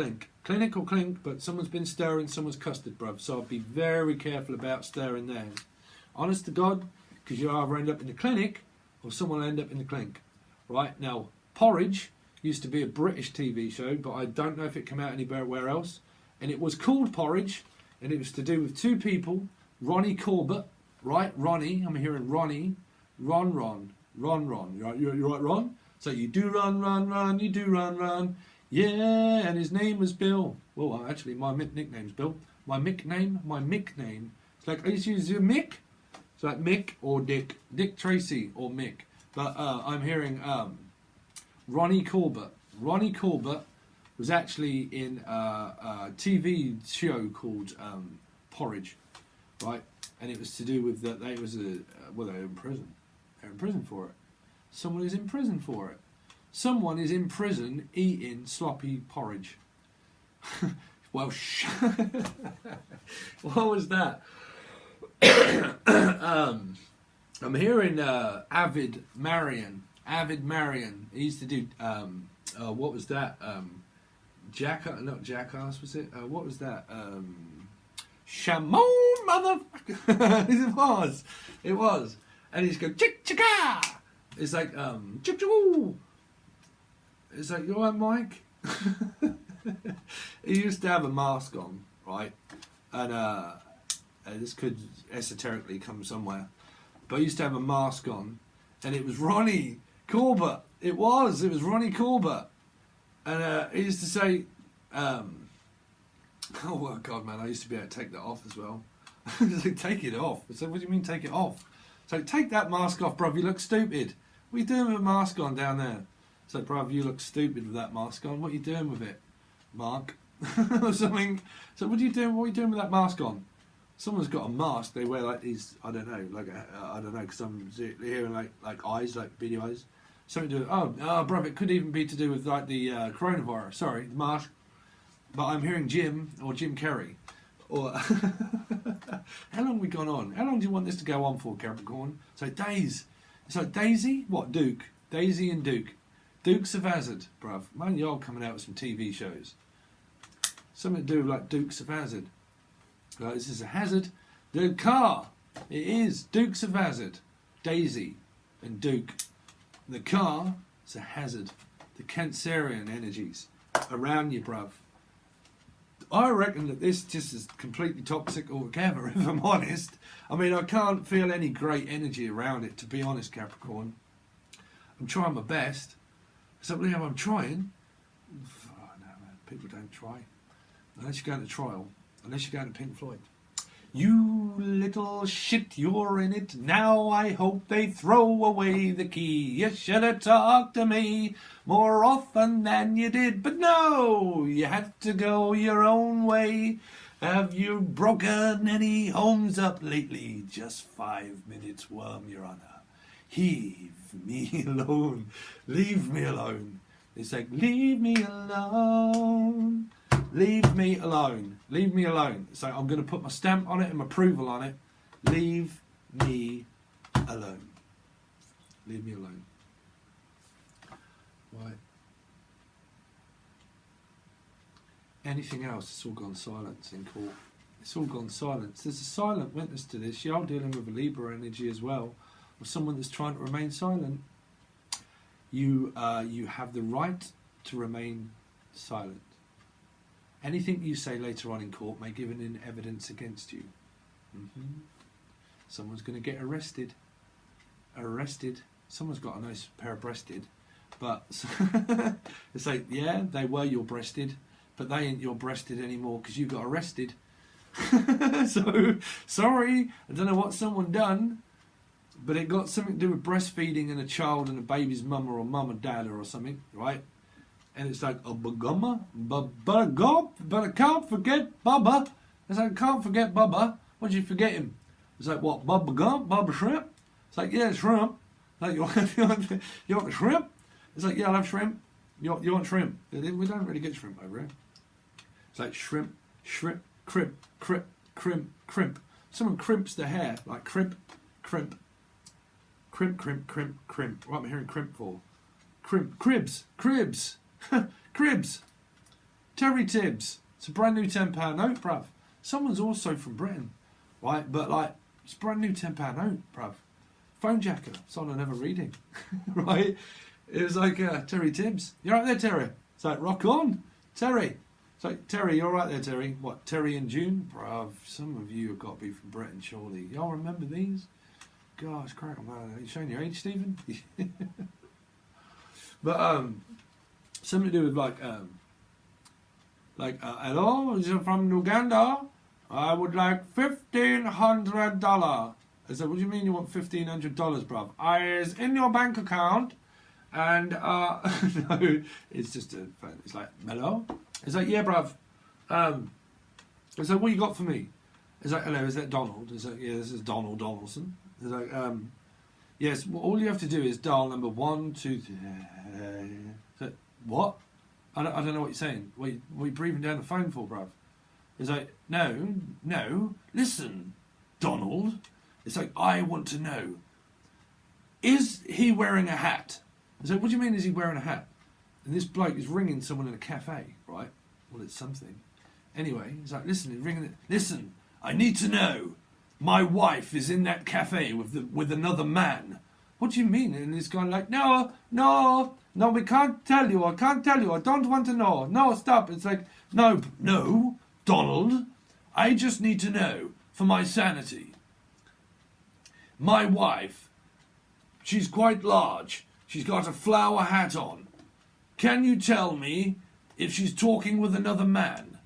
S1: clinic or clink, but someone's been stirring someone's custard, bruv. So I'd be very careful about stirring theirs. Honest to God, because you either end up in the clinic or someone will end up in the clink, right? Now, porridge used to be a British TV show, but I don't know if it came out anywhere else. And it was called Porridge, and it was to do with two people, Ronnie Corbett, right? Ronnie, I'm hearing Ronnie, Ron. You're right, Ron? So you do run, you do run. Yeah, and his name was Bill. Well, actually, my nickname's Bill. My nickname. It's like, I used to use Mick. It's like Mick or Dick. Dick Tracy or Mick. But I'm hearing Ronnie Corbett. Ronnie Corbett was actually in a TV show called Porridge, right? And it was to do with that they was well, they're in prison. They're in prison for it. Someone is in prison for it. Someone is in prison eating sloppy porridge. Well, what was that? I'm hearing Avid Marion. He used to do what was that? Not Jackass, was it? What was that? Shamon, motherfucker! It was. And he's going, chick chicka! It's like, chick choo! It's like, you alright, Mike? He used to have a mask on, right? And this could esoterically come somewhere. But he used to have a mask on, and it was Ronnie Corbett. It was Ronnie Corbett. And he used to say, oh well, God, man, I used to be able to take that off as well. Like, take it off. I said, what do you mean take it off? So take that mask off, bruv, you look stupid. What are you doing with a mask on down there? So, bruv, you look stupid with that mask on. What are you doing with it, Mark? Or something. So what are you doing with that mask on? Someone's got a mask, they wear like these, I don't know, like, I don't know, because I'm hearing like eyes, like beady eyes. Something to do, bruv, it could even be to do with like the coronavirus, sorry, the mask. But I'm hearing Jim Carrey. Or how long have we gone on? How long do you want this to go on for, Capricorn? So days. It's like Daisy? What, Duke? Daisy and Duke. Dukes of Hazzard, bruv. Man, you're coming out with some TV shows. Something to do with like Dukes of Hazzard. Like, this is a hazard. The car. It is Dukes of Hazzard. Daisy and Duke. The car is a hazard. The Cancerian energies around you, bruv. I reckon that this just is completely toxic altogether, if I'm honest. I mean, I can't feel any great energy around it, to be honest, Capricorn. I'm trying my best. So, Liam, I'm trying. Oh, no, man. People don't try. Unless you're going to trial. Unless you're going to Pink Floyd. You little shit, you're in it. Now I hope they throw away the key. You should have talked to me more often than you did. But no, you had to go your own way. Have you broken any homes up lately? Just 5 minutes, worm, Your Honour. Heave me alone. Leave me alone. It's like, leave me alone. Leave me alone. Leave me alone. So I'm going to put my stamp on it and my approval on it. Leave me alone. Leave me alone. Right. Anything else? It's all gone silent in court. It's all gone silent. There's a silent witness to this. You're dealing with a Libra energy as well, or someone that's trying to remain silent. You have the right to remain silent. Anything you say later on in court may give in evidence against you. Someone's going to get arrested. Someone's got a nice pair of breasted, but it's like, yeah, they were your breasted, but they ain't your breasted anymore because you got arrested. So sorry, I don't know what someone done, but it got something to do with breastfeeding and a child and a baby's mum or mum or dad or something, right? And it's like, but I can't forget Bubba. It's like, I can't forget Bubba. What did you forget him? It's like, what, Bubba Gump, Bubba Shrimp? It's like, yeah, shrimp. Like, you want the shrimp? It's like, yeah, I love shrimp. You want shrimp? We don't really get shrimp over here. It's like shrimp, crimp. Someone crimps the hair, like crimp. What am I hearing crimp for? Cribs. Terry Tibbs. It's a brand new £10 note, bruv. Someone's also from Britain, right? But like, it's a brand new £10 note, bruv. Phone jacker. It's on another reading, right? It was like Terry Tibbs. You're right there, Terry. It's like, rock on, Terry. It's like, Terry, you're right there, Terry. What, Terry and June? Bruv, some of you have got to be from Britain, surely. Y'all remember these? Gosh, crack, man. Are you showing your age, Stephen? But something to do with hello, is it from Uganda? I would like $1,500. I said, what do you mean you want $1,500, bruv? It's in your bank account, and no, it's just a phone. It's like, hello? It's like, yeah, bruv. It's like, what you got for me? It's like, hello, is that Donald? It's like, yeah, this is Donald Donaldson. It's like, yes, well, all you have to do is dial number 1, 2, 3. Like, what? I don't know what you're saying. What are you breathing down the phone for, bruv? It's like, no, listen, Donald. It's like, I want to know, is he wearing a hat? It's like, what do you mean, is he wearing a hat? And this bloke is ringing someone in a cafe, right? Well, it's something. Anyway, he's like, listen, he's ringing it. Listen, I need to know. My wife is in that cafe with another man. What do you mean? And this guy like, no, we can't tell you. I can't tell you. I don't want to know. No, stop. It's like, no, Donald. I just need to know for my sanity. My wife, she's quite large. She's got a flower hat on. Can you tell me if she's talking with another man?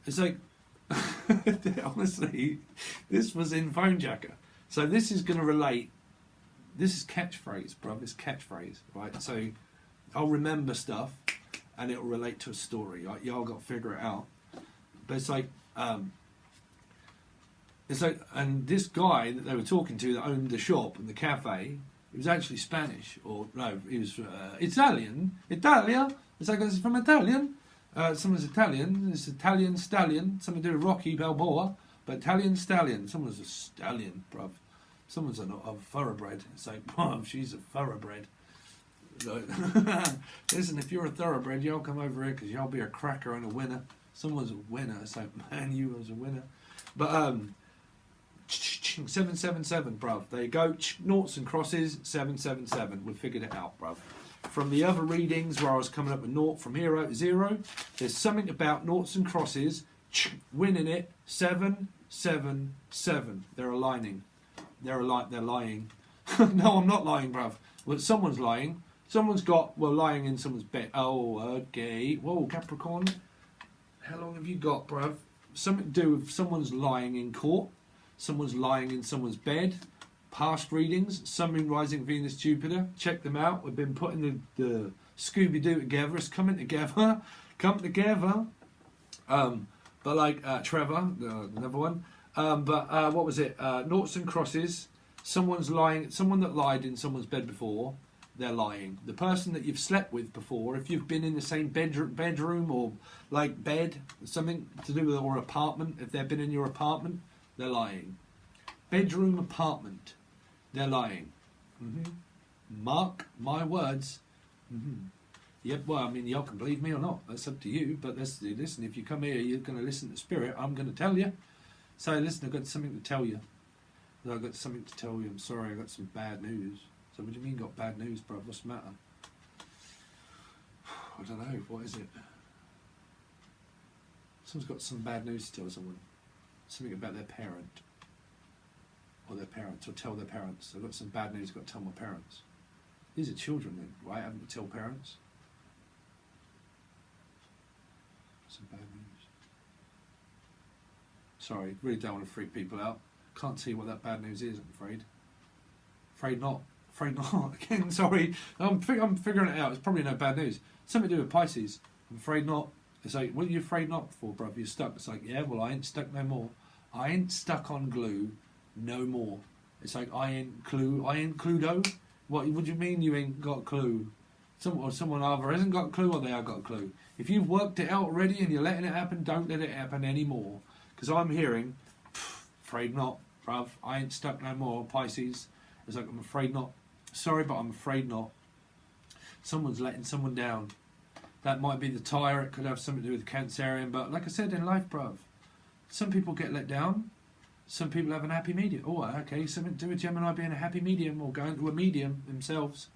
S1: It's like, honestly, this was in Phone Jacker. So this is going to relate. This is catchphrase, bruv. It's catchphrase, right? So I'll remember stuff and it'll relate to a story. Like, y'all got to figure it out. But it's like, and this guy that they were talking to that owned the shop and the cafe, he was actually Spanish, or no, he was Italian. Italia. It's like, it's from Italian. Someone's Italian. It's Italian stallion. Something to do with Rocky Balboa, but Italian stallion. Someone's a stallion, bruv. Someone's a thoroughbred. It's like, bruv, she's a thoroughbred. Listen, if you're a thoroughbred, y'all come over here because y'all be a cracker and a winner. Someone's a winner. It's like, man, you was a winner. But 777, bruv. There you go. Noughts and crosses. 777. We figured it out, bruv. From the other readings where I was coming up with naught from hero to zero, there's something about noughts and crosses winning it. 777. They're aligning. They're lying. No, I'm not lying, bruv. Well, someone's lying. Someone's lying in someone's bed. Oh, okay. Whoa, Capricorn. How long have you got, bruv? Something to do with someone's lying in court. Someone's lying in someone's bed. Past readings. Sun, Moon, Rising, Venus, Jupiter. Check them out. We've been putting the Scooby-Doo together. It's coming together. Come together. But like Trevor, another one. What was it? Noughts and crosses. Someone's lying. Someone that lied in someone's bed before, they're lying. The person that you've slept with before, if you've been in the same bedroom or like bed, something to do with, or apartment, if they've been in your apartment, they're lying. Bedroom, apartment, they're lying. Mark my words. Yep, well, I mean, y'all can believe me or not. That's up to you. But listen, if you come here, you're going to listen to Spirit. I'm going to tell you. So, listen, I've got something to tell you. I've got something to tell you. I'm sorry, I've got some bad news. So, what do you mean, got bad news, bro? What's the matter? I don't know. What is it? Someone's got some bad news to tell someone. Something about their parent. Or their parents, or tell their parents. I've got some bad news I've got to tell my parents. These are children then, right? I haven't to tell parents. Some bad news. Sorry, really don't want to freak people out. Can't see what that bad news is, I'm afraid. Afraid not. Afraid not. Again, sorry. I'm figuring it out. It's probably no bad news. Something to do with Pisces. I'm afraid not. It's like, what are you afraid not for, bruv? You're stuck. It's like, yeah, well, I ain't stuck no more. I ain't stuck on glue no more. It's like, I ain't Cluedo. What do you mean you ain't got a clue? Someone either hasn't got a clue or they have got a clue. If you've worked it out already and you're letting it happen, don't let it happen anymore. Because I'm hearing, afraid not, bruv. I ain't stuck no more. Pisces. It's like, I'm afraid not. Sorry, but I'm afraid not. Someone's letting someone down. That might be the tyre. It could have something to do with Cancerian. But like I said, in life, bruv, some people get let down. Some people have an happy medium. Oh, okay, something to do with Gemini being a happy medium or going to a medium themselves.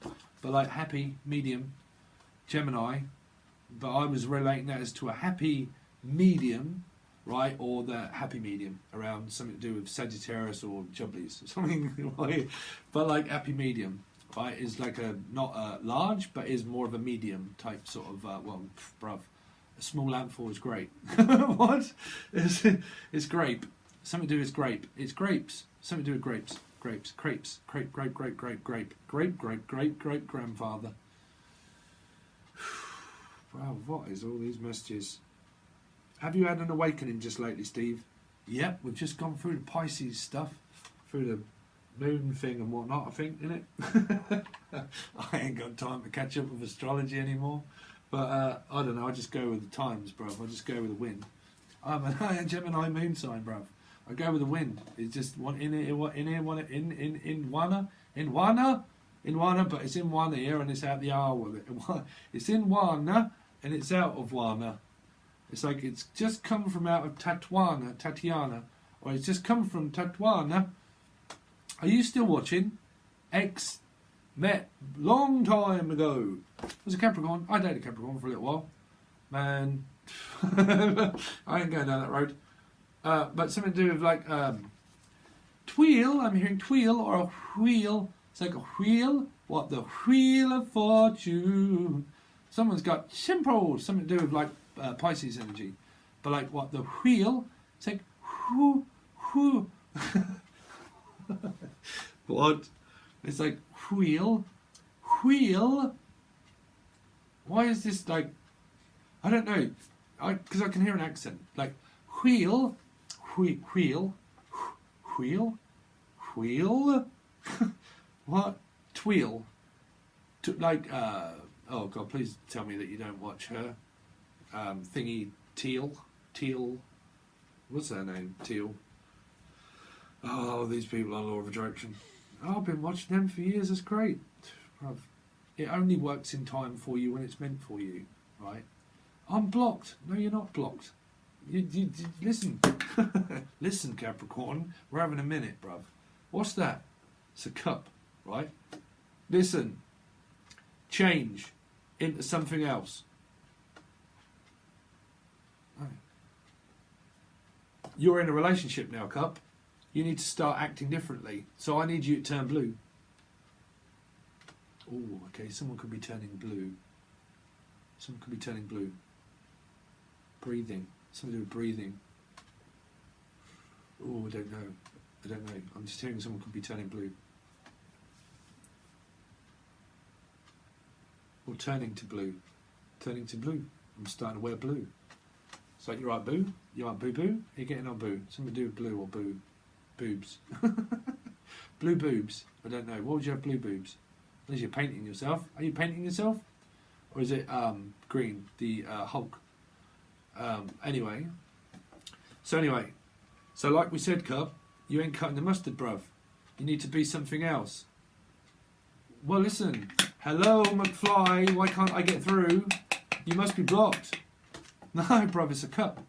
S1: But like happy medium, Gemini. But I was relating that as to a happy medium, right? Or the happy medium around something to do with Sagittarius or Jubblies or something. Right? But like happy medium, right, is like a not a large, but is more of a medium type sort of. Well, bruv, a small lampful is great. What? It's grape. Something to do with grape. It's grapes. Something to do with grapes. Grapes. Crepes. Grape. Grape. Grandfather. Wow, what is all these messages? Have you had an awakening just lately, Steve? Yep, we've just gone through the Pisces stuff. Through the moon thing and whatnot, I think, innit? I ain't got time to catch up with astrology anymore. But, I don't know, I just go with the times, bruv. I just go with the wind. I'm a Gemini moon sign, bruv. I go with the wind. It's just one in here, in one, but it's in one ear and it's out the R with it. It's in one and it's out of one. It's like it's just come from out of Tatiana, or it's just come from Tatiana. Are you still watching? Met long time ago. Was a Capricorn. I dated Capricorn for a little while. Man, I ain't going down that road. But something to do with like tweel. I'm hearing tweel or a wheel. It's like a wheel. What, the wheel of fortune? Someone's got simple. Something to do with like Pisces energy. But like what, the wheel? It's like whoo. What? It's like wheel. Why is this like? I don't know. Because I can hear an accent. Like wheel. What? Tweel. Like, oh God, please tell me that you don't watch her. Thingy Teal. What's her name? Teal. Oh, these people are Law of Attraction. Oh, I've been watching them for years. That's great. It only works in time for you when it's meant for you, right? I'm blocked. No, you're not blocked. You listen. Listen, Capricorn. We're having a minute, bruv. What's that? It's a cup, right? Listen. Change into something else. Oh. You're in a relationship now, Cup. You need to start acting differently. So I need you to turn blue. Oh, okay. Someone could be turning blue. Someone could be turning blue. Breathing. Something to do with breathing. Oh, I don't know. I'm just hearing someone could be turning blue. Or turning to blue. Turning to blue. I'm starting to wear blue. It's like, you right, boo? You right, boo-boo? Are you getting on, boo? Something to do with blue or boo? Boobs. Blue boobs. I don't know. What would you have blue boobs? Unless you're painting yourself. Are you painting yourself? Or is it green? The Hulk. Anyway. So like we said, Cub, you ain't cutting the mustard, bruv. You need to be something else. Well, listen. Hello, McFly, why can't I get through? You must be blocked. No, bruv, it's a cup.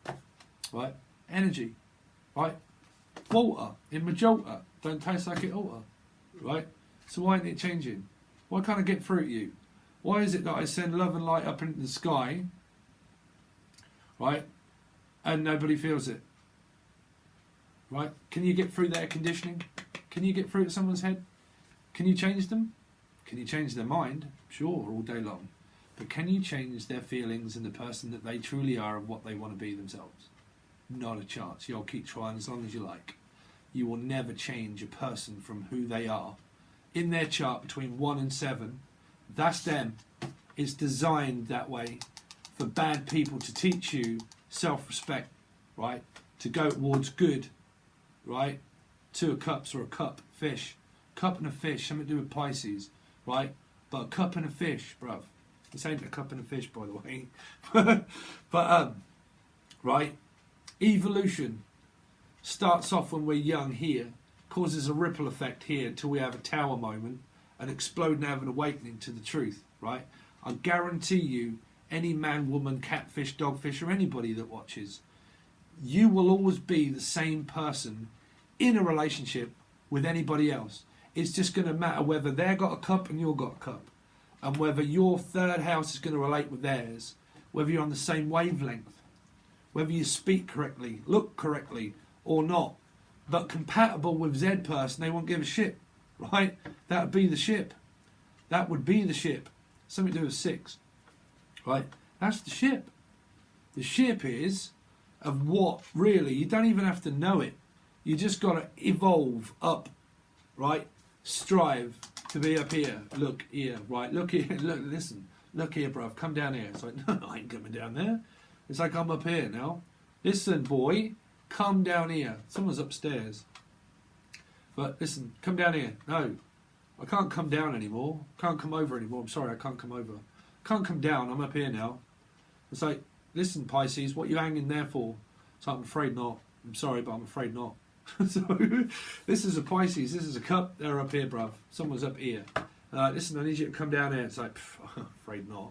S1: Right? Energy. Right? Water in Majolta don't taste like it oughta. Right? So why isn't it changing? Why can't I get through to you? Why is it that I send love and light up into the sky, right, and nobody feels it? Right? Can you get through the air conditioning? Can you get through to someone's head? Can you change them? Can you change their mind? Sure, all day long. But can you change their feelings and the person that they truly are and what they want to be themselves? Not a chance. You'll keep trying as long as you like. You will never change a person from who they are. In their chart between 1 and 7, that's them. It's designed that way for bad people to teach you self-respect, right? To go towards good, right? 2 of Cups or a cup, fish. Cup and a fish, something to do with Pisces, right? But a cup and a fish, bruv. This ain't a cup and a fish, by the way. But, right? Evolution starts off when we're young here, causes a ripple effect here until we have a tower moment and explode and have an awakening to the truth, right? I guarantee you, any man, woman, catfish, dogfish, or anybody that watches, you will always be the same person in a relationship with anybody else. It's just going to matter whether they've got a cup and you've got a cup, and whether your third house is going to relate with theirs, whether you're on the same wavelength, whether you speak correctly, look correctly, or not. But compatible with Z person, they won't give a shit, right? That would be the ship. That would be the ship. Something to do with 6, right? That's the ship. The ship is of what, really, you don't even have to know it. You just got to evolve up, right? Strive to be up here. Look here, right? Look here, look, listen. Look here, bruv, come down here. It's like, no, I ain't coming down there. It's like, I'm up here now. Listen, boy, come down here. Someone's upstairs. But listen, come down here. No, I can't come down anymore. Can't come over anymore. I'm sorry, I can't come over. Can't come down. I'm up here now. It's like, listen, Pisces, what you hanging there for? So I'm afraid not. I'm sorry, but I'm afraid not. So this is a Pisces. This is a cup. They're up here, bruv. Someone's up here. Listen, I need you to come down here. It's like, I'm afraid not.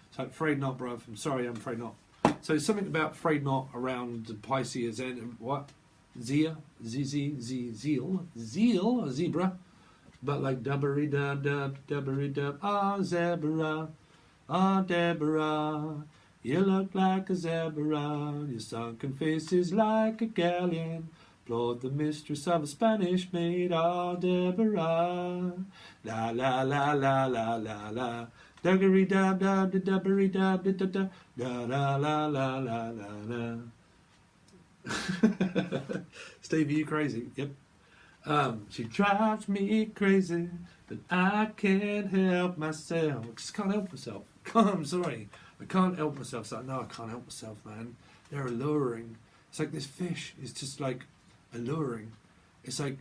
S1: It's like, afraid not, bruv. I'm sorry, I'm afraid not. So it's something about afraid not around Pisces and what? Zeal, a zebra. But like dubbery dub, ah zebra, ah Deborah, you look like a zebra, your sunken face is like a galleon, Lord the mistress of a Spanish maid, ah Deborah, la la la la la la la. Duggery dub dub da dubbery dub da da da la la la la la la. Steve, are you crazy? Yep. She drives me crazy, but I can't help myself. I just can't help myself. I'm sorry, I can't help myself. It's like, no, I can't help myself, man. They're alluring. It's like this fish is just like alluring. It's like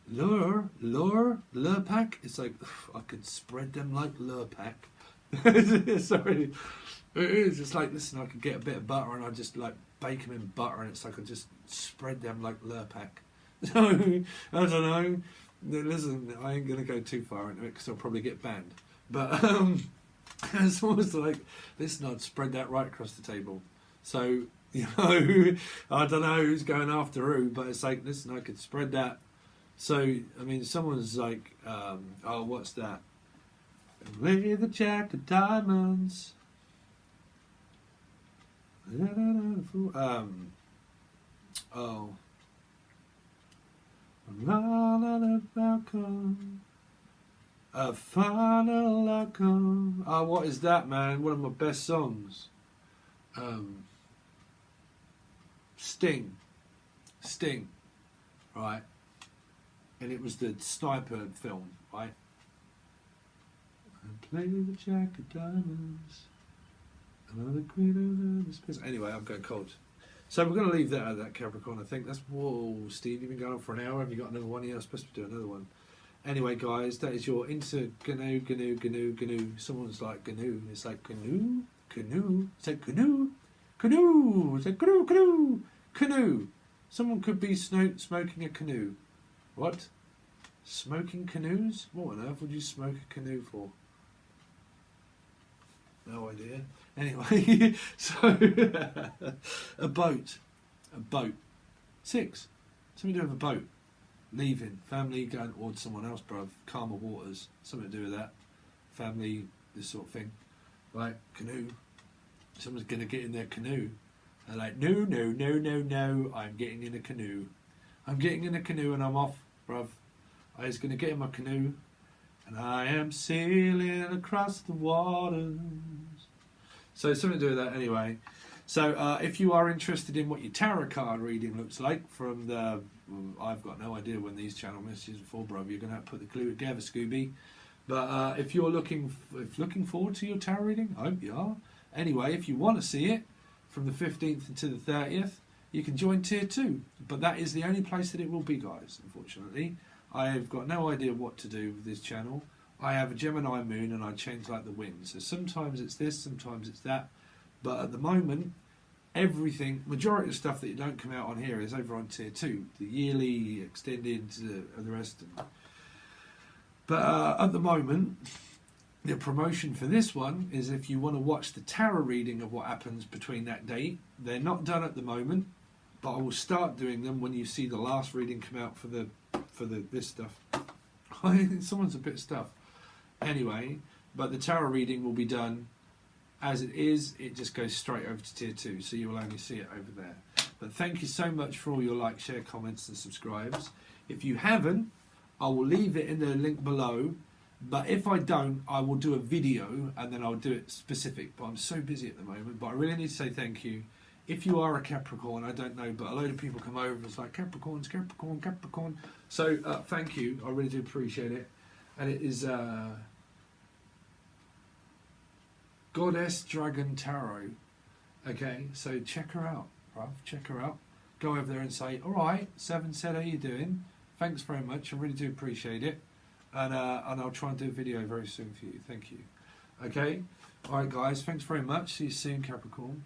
S1: lure pack. It's like, I could spread them like lure pack. Sorry, it is. It's like, listen, I could get a bit of butter and I just like bake them in butter, and it's like I just spread them like lure pack. So I don't know. Listen, I ain't gonna go too far into it because I'll probably get banned. But it's almost like, listen, I'd spread that right across the table. So you know, I don't know who's going after who, but it's like, listen, I could spread that. So, I mean, someone's like, oh, what's that? Lay the jack of diamonds. Oh. A final outcome. Oh, what is that, man? One of my best songs. Sting. Right. And it was the Sniper film, right? And play the jack of diamonds. Another queen of the Anyway, I'm going cold. So we're going to leave that at that, Capricorn. I think that's, whoa, Steve, you've been going on for an hour. Have you got another one? Yeah, I'm supposed to do another one. Anyway, guys, that is your into GNU. Someone's like GNU. It's like GNU. It's like GNU. It's like canoe. Someone could be smoking a canoe. What? Smoking canoes? What on earth would you smoke a canoe for? No idea. Anyway, so a boat. 6. Something to do with a boat. Leaving. Family going towards someone else, bruv. Calmer waters. Something to do with that. Family, this sort of thing. Like, canoe. Someone's going to get in their canoe. They're like, no, I'm getting in a canoe. I'm getting in a canoe and I'm off, bruv. I was going to get in my canoe and I am sailing across the waters. So something to do with that anyway. So if you are interested in what your tarot card reading looks like from the... I've got no idea when these channel messages are for, bruv. You're going to have to put the clue together, Scooby. But if you're looking forward to your tarot reading, I hope you are. Anyway, if you want to see it, from the 15th to the 30th, you can join Tier 2. But that is the only place that it will be, guys, unfortunately. I have got no idea what to do with this channel. I have a Gemini moon and I change like the wind. So sometimes it's this, sometimes it's that. But at the moment, everything, majority of stuff that you don't come out on here is over on Tier 2. The yearly, extended, the rest. But at the moment... The promotion for this one is if you want to watch the tarot reading of what happens between that date. They're not done at the moment, but I will start doing them when you see the last reading come out for this stuff. Someone's a bit stuff. Anyway, but the tarot reading will be done as it is. It just goes straight over to Tier 2, so you will only see it over there. But thank you so much for all your likes, share, comments and subscribes. If you haven't, I will leave it in the link below. But if I don't, I will do a video and then I'll do it specific. But I'm so busy at the moment. But I really need to say thank you. If you are a Capricorn, I don't know, but a load of people come over and it's like, Capricorns, Capricorn, Capricorn. So thank you. I really do appreciate it. And it is Goddess Dragon Tarot. Okay, so check her out, bruv. Check her out. Go over there and say, all right, 7 said, how you doing? Thanks very much. I really do appreciate it. And I'll try and do a video very soon for you. Thank you. Okay? Alright guys, thanks very much. See you soon, Capricorn.